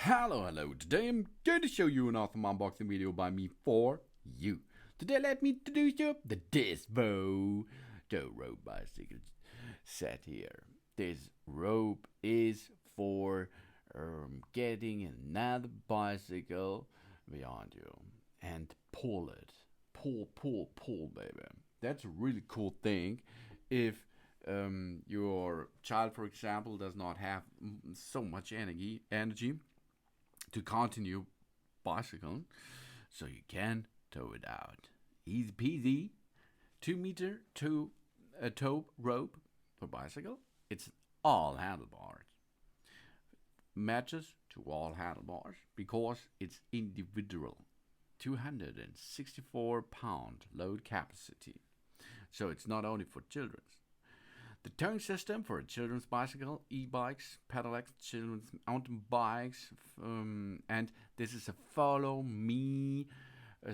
Hello. Today I'm going to show you an awesome unboxing video by me for you. Today let me introduce you the Diswoe rope bicycle set here. This rope is for getting another bicycle behind you and pull it. Pull, baby. That's a really cool thing if your child, for example, does not have so much energy to continue bicycling, so you can tow it out. Easy peasy. 2 meter to a tow rope for bicycle. It's all handlebars. Matches to all handlebars because it's individual. 264-pound load capacity. So it's not only for children. The towing system for a children's bicycle, e-bikes, pedelecs, children's mountain bikes, and this is a follow me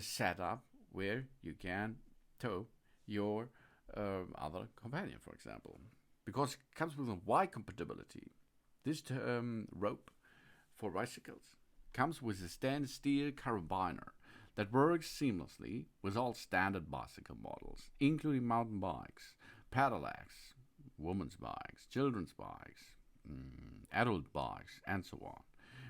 setup where you can tow your other companion, for example, because it comes with a wide compatibility. This rope for bicycles comes with a stainless steel carabiner that works seamlessly with all standard bicycle models, including mountain bikes, pedelecs, women's bikes, children's bikes, adult bikes, and so on.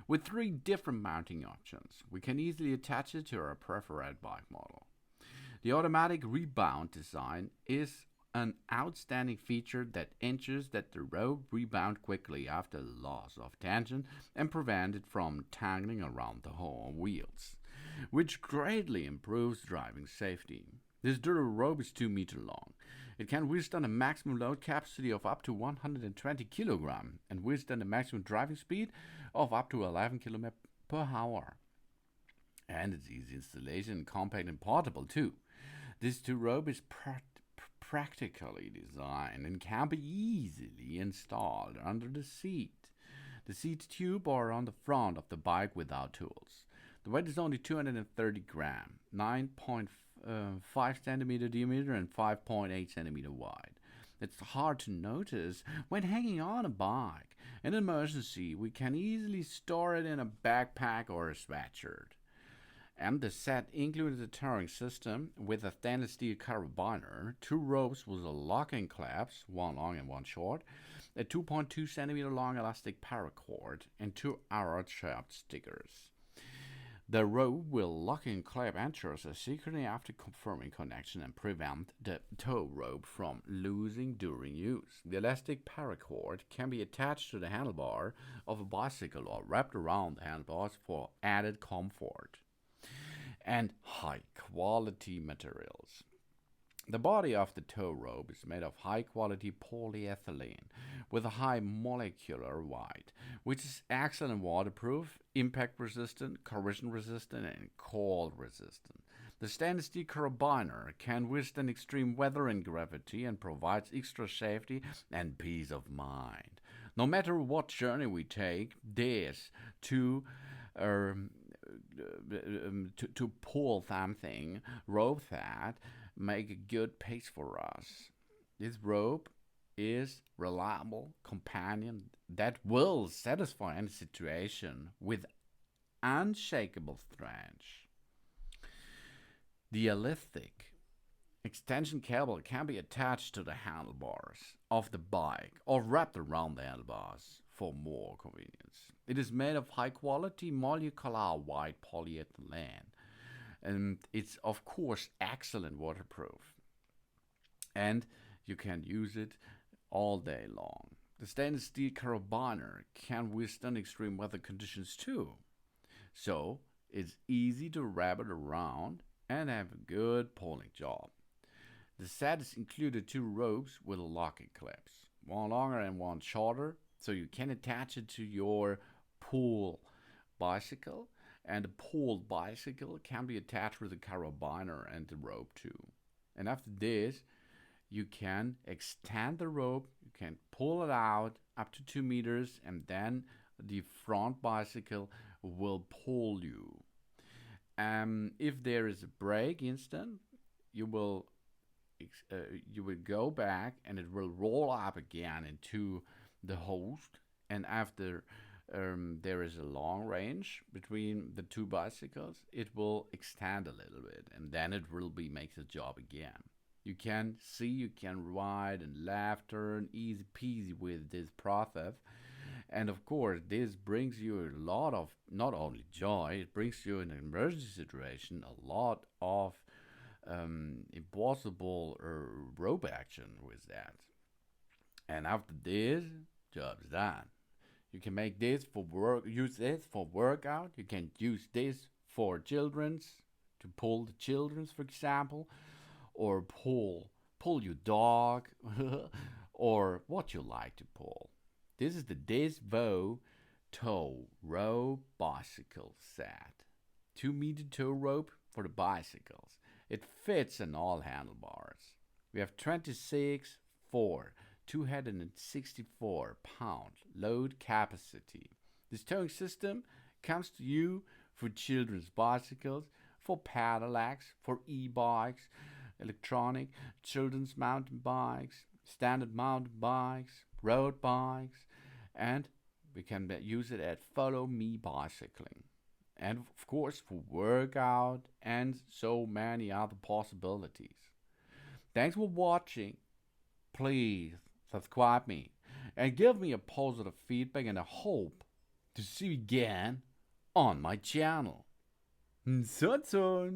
With 3 different mounting options, we can easily attach it to our preferred bike model. The automatic rebound design is an outstanding feature that ensures that the rope rebounds quickly after loss of tension and prevent it from tangling around the wheels, which greatly improves driving safety. This durable rope is 2 meters long. It can withstand a maximum load capacity of up to 120 kilograms and withstand a maximum driving speed of up to 11 kilometers per hour. And it's easy installation and compact and portable too. This rope is practically designed and can be easily installed under the seat. The seat tube or on the front of the bike without tools. The weight is only 230 grams, 9.5 centimeter diameter and 5.8 centimeter wide. It's hard to notice when hanging on a bike. In an emergency, we can easily store it in a backpack or a sweatshirt. And the set included a towing system with a stainless steel carabiner, 2 ropes with a locking clamps, one long and one short, a 2.2 centimeter long elastic paracord, and 2 arrow-shaped stickers. The rope will lock and clamp anchors securely after confirming connection and prevent the tow rope from losing during use. The elastic paracord can be attached to the handlebar of a bicycle or wrapped around the handlebars for added comfort. And high quality materials. The body of the tow rope is made of high quality polyethylene with a high molecular weight, which is excellent waterproof, impact resistant, corrosion resistant, and cold resistant. The stainless steel carabiner can withstand extreme weather and gravity and provides extra safety and peace of mind. No matter what journey we take, this to pull something rope that make a good pace for us. This rope is reliable companion that will satisfy any situation with unshakable strength. The elastic extension cable can be attached to the handlebars of the bike or wrapped around the handlebars for more convenience. It is made of high quality molecular white polyethylene, and it's of course excellent waterproof, and you can use it all day long. The stainless steel carabiner can withstand extreme weather conditions too, so it's easy to wrap it around and have a good pulling job. The set is included 2 ropes with locking clips, one longer and one shorter, so you can attach it to your pull bicycle, and the pulled bicycle can be attached with the carabiner and the rope too. And after this, you can extend the rope, you can pull it out up to 2 meters, and then the front bicycle will pull you. If there is a break instant, you will go back and it will roll up again into the host, and after there is a long range between the two bicycles, it will extend a little bit, and then it will be make the job again. You can see, you can ride and laughter and easy peasy with this process. And of course, this brings you a lot of not only joy, it brings you in an emergency situation a lot of impossible rope action with that. And after this, job's done. You can make this for work, use this for workout. You can use this for children's, to pull the children's, for example, or pull your dog, or what you like to pull. This is the Diswoe tow rope bicycle set. 2-meter tow rope for the bicycles. It fits in all handlebars. We have 26 4 264-pound load capacity. This towing system comes to you for children's bicycles, for pedelecs, for e-bikes, electronic, children's mountain bikes, standard mountain bikes, road bikes, and we can use it at follow me bicycling. And of course for workout and so many other possibilities. Thanks for watching. Please subscribe me and give me a positive feedback, and I hope to see you again on my channel. So